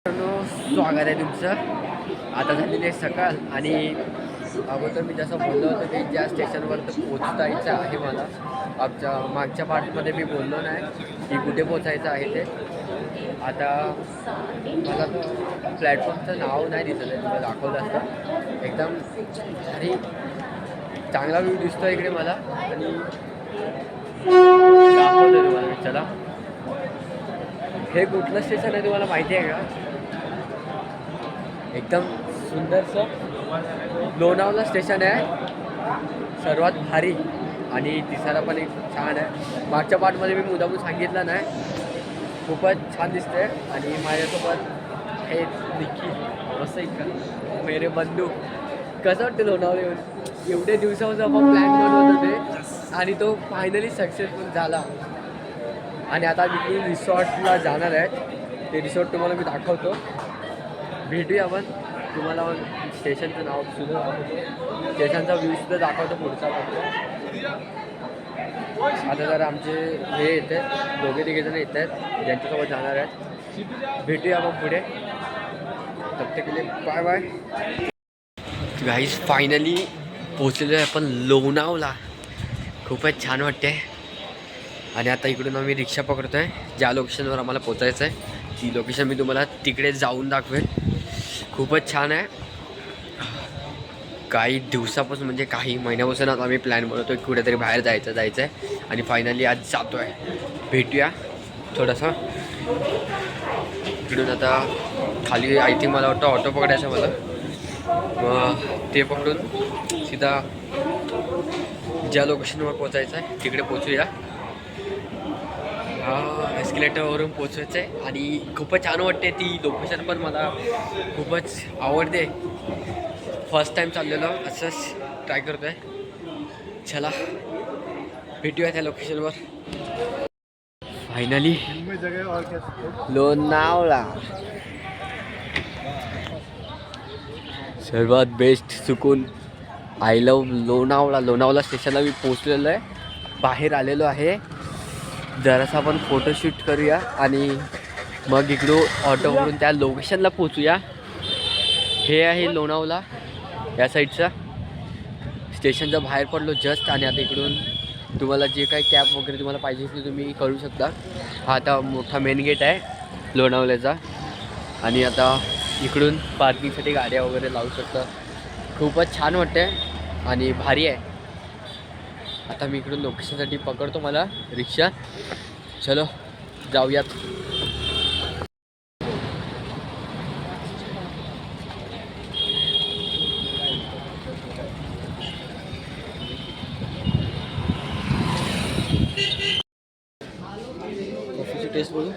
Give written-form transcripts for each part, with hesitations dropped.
स्वागत आहे तुमचं। आता झालेली आहे सकाळ आणि अगोदर मी जसं बोललो होतो की ज्या स्टेशनवर तर पोचता यायचं आहे मला, आमच्या मागच्या पार्टमध्ये मी बोललो नाही की कुठे पोचायचं आहे ते। आता मला तर प्लॅटफॉर्मचं नाव नाही दिसत आहे, मला दाखवलं असतं एकदम आणि चांगला व्ह्यू दिसतो इकडे मला आणि दाखवतो तुम्हाला। चला, हे कुठलं स्टेशन आहे तुम्हाला माहिती आहे का? एकदम सुंदरसं लोणावळा स्टेशन आहे, सर्वात भारी आणि दिसायला पण एक छान आहे। मागच्या पार्टमध्ये मी मुद्दामून सांगितलं नाही, खूपच छान दिसतंय। आणि माझ्यासोबत हे निखिल मस्त इतकं मेरे बंधू। कसं वाटतं लोणावळा येऊन? एवढे दिवसापासून आपण प्लॅन बनवत होते आणि तो फायनली सक्सेसफुल झाला। आणि आता मी रिसॉर्टला जाणार आहे, ते रिसॉर्ट तुम्हाला मी दाखवतो। भेटूया आपण, तुम्हाला स्टेशनचं नाव सुद्धा दाखवतो, स्टेशनचा व्ह्यू सुद्धा दाखवतो पुढचा फक्त। आता जर आमचे हे येत आहेत, दोघे तिघेजण येत आहेत ज्यांच्यासोबत जाणार आहेत। भेटूया आपण पुढे, तब तक के लिए बाय बाय गाईज। फायनली पोचलेलो आहे आपण लोणावळा, खूपच छान वाटते। आणि आता इकडून आम्ही रिक्षा पकडतो आहे, ज्या लोकेशनवर आम्हाला पोचायचं आहे ती लोकेशन मी तुम्हाला तिकडे जाऊन दाखवेल। खूपच छान आहे। काही दिवसापासून म्हणजे काही महिन्यापासून आता आम्ही प्लॅन बनवतो की कुठेतरी बाहेर जायचं आहे आणि फायनली आज जातो आहे। भेटूया थोडंसं इकडून। आता खाली आय थिंक मला वाटतं ऑटो पकडायचं मला, ते पकडून सीधा ज्या लोकेशनवर पोचायचं आहे तिकडे पोचूया। एस्केलेटरवरून पोचवायचं आहे आणि खूपच छान वाटते, ती लोकेशन पण मला खूपच आवडते। फर्स्ट टाईम चाललेलो असंच ट्राय करतो आहे। चला भेटूया त्या लोकेशनवर। फायनली लोणावळा, सर्वात बेस्ट सुकून। I love Lonavala. लोणावळा स्टेशनला मी पोचलेलो आहे, बाहेर आलेलो आहे। जरासा आपण फोटोशूट करूया आणि मग इकडून ऑटो करून त्या लोकेशनला पोचूया। हे आहे लोणावळा या साईडचा, स्टेशनच्या बाहेर पडलो जस्ट। आणि आता इकडून तुम्हाला जे काही कॅब वगैरे तुम्हाला पाहिजे ते तुम्ही करू शकता। हा आता मोठा मेन गेट आहे लोणावळ्याचा आणि आता इकडून पार्किंगसाठी गाड्या वगैरे लावू शकता। खूपच छान वाटते आणि भारी आहे। आता मी इकडून लोकेशनसाठी पकडतो मला रिक्षा। चलो जाऊयात। कॉफीची टेस्ट बघू।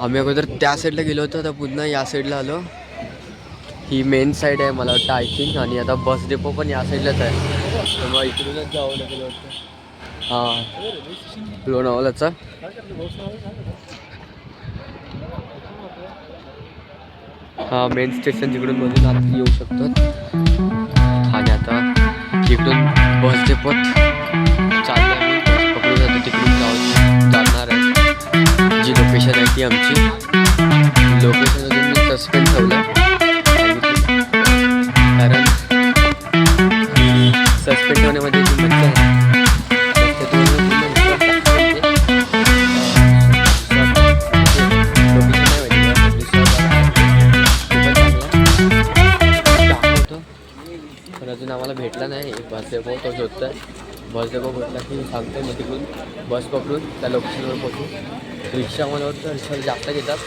आम्ही अगोदर त्या साईडला गेलो होतो, आता पुन्हा या साईडला आलो। ही मेन साईड आहे मला वाटतं आय थिंक, आणि आता बस डेपो पण या साईडलाच आहे, तर मग इकडूनच जावं लागेल वाटतं। हां, लोणावळ्याचा हा मेन स्टेशन, तिकडून मधून आत येऊ शकतो। आणि आता इकडून बस डेपोत चाललं आहे, बस पकडून जातो, तिकडून जाणार आहे। जी लोकेशन आहे ती आमची लोकेशन अजून मी सस्पेंड ठेवलं आहे, कारण सस्पेंड ठेवण्यामध्ये जी मज्जा आहे पण अजून आम्हाला भेटला नाही। बस डेपो तो शोधतो आहे, बस डेपो भेटला की सांगतो, मग तिकडून बस पकडून त्या लोकेशनवर पोहोचू। रिक्षा मला वाटतं रिक्षा जास्त घेतात,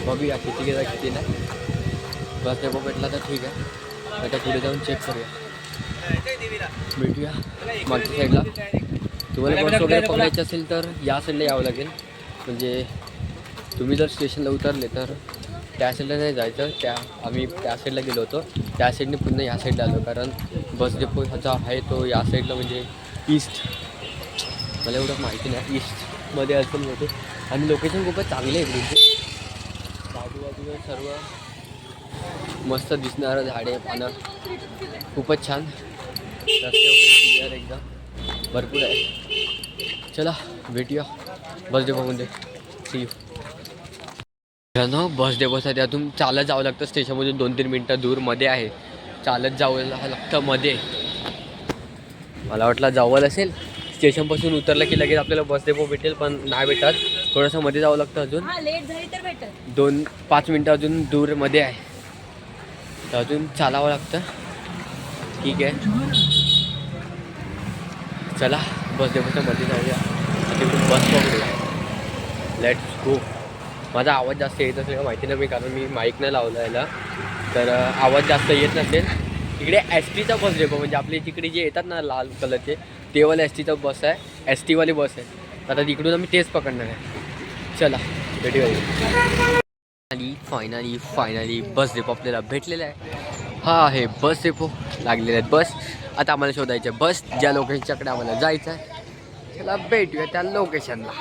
बघूया किती घेतात किती नाही। बस डेपो भेटला तर ठीक आहे, आता पुढे जाऊन चेक करूया। भेटूया मागच्या साईडला। तुम्हाला बस वगैरे पकडायची असेल तर या साईडला यावं लागेल, म्हणजे तुम्ही जर स्टेशनला उतरले तर त्या साईडला नाही जायचं, आम्ही त्या साईडला गेलो होतो, त्या साईडने पुन्हा या साईडला आलो, कारण बस डेपो ह्याचा आहे तो या साईडला म्हणजे ईस्ट, मला एवढं माहिती नाही, ईस्ट मध्ये असेल होते आणि लोकेशन खूपच चांगले आहे इकडे. बाजूबाजूला सर्व मस्त दिसणारं झाडे पानं खूपच छान. रस्ते वगैरे क्लिअर एकदम भरपूर आहे. चला भेटूया बस डेपोमध्ये. C you. बस डेपोसाठी त्यातून चालत जावं लागतं. स्टेशनमधून 2-3 मिनटं दूर मध्ये आहे. चालत जावं लागतं मध्ये. मला वाटलं जवळ असेल, स्टेशनपासून उतरलं की लगेच आपल्याला बस डेपो भेटेल, पण नाही भेटत. थोडंसं मध्ये जावं लागतं. अजून लेट झाली तर भेटेल. 2-5 मिनटं अजून दूर मध्ये आहे, तर अजून चालावं लागतं. ठीक आहे, चला बस डेपोच्या मध्ये जाऊया. तिकडून बस पकडूया. Let's go. माझा आवाज जास्त येत असेल का माहिती नाही, कारण मी माईक नाही लावला याला, तर आवाज जास्त येत नसेल. इकडे एस टीचा बस डेपो, म्हणजे आपले तिकडे जे येतात ना लाल कलरचे, तेवाले एस टीचा बस आहे, एस टीवाली बस आहे. तर आता तिकडून आम्ही तेच पकडणार आहे. चला भेटूया. फायनली बस डेपो आपल्याला भेटलेला आहे. हा आहे बस डेपो. लागलेले आहेत बस. आता आम्हाला शोधायचे बस ज्या लोकेशनच्याकडे आम्हाला जायचं आहे. चला भेटूया त्या लोकेशनला.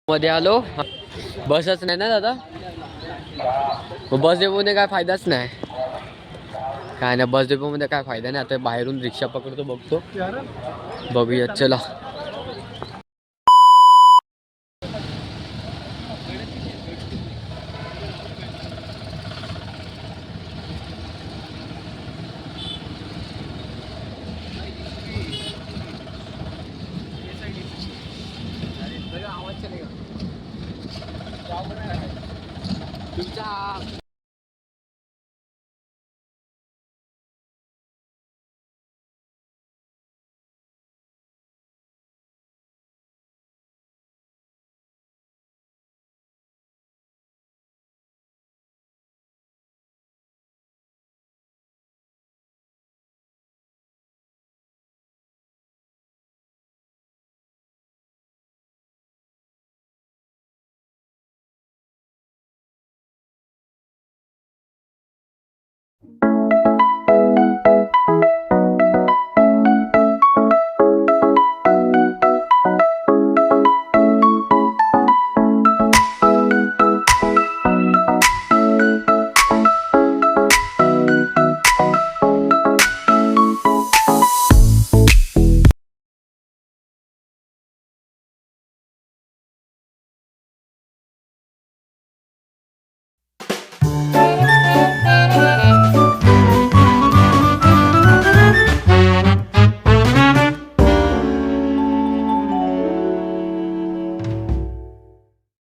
मध्ये आलो, बसच नाही ना दादा. बस डेपोमध्ये काय फायदाच नाही. काय नाही, बस डेपोमध्ये काय फायदा नाही. आता बाहेरून रिक्षा पकडतो, बघतो, बघूया. चला आवाज चलेगा तुमचा.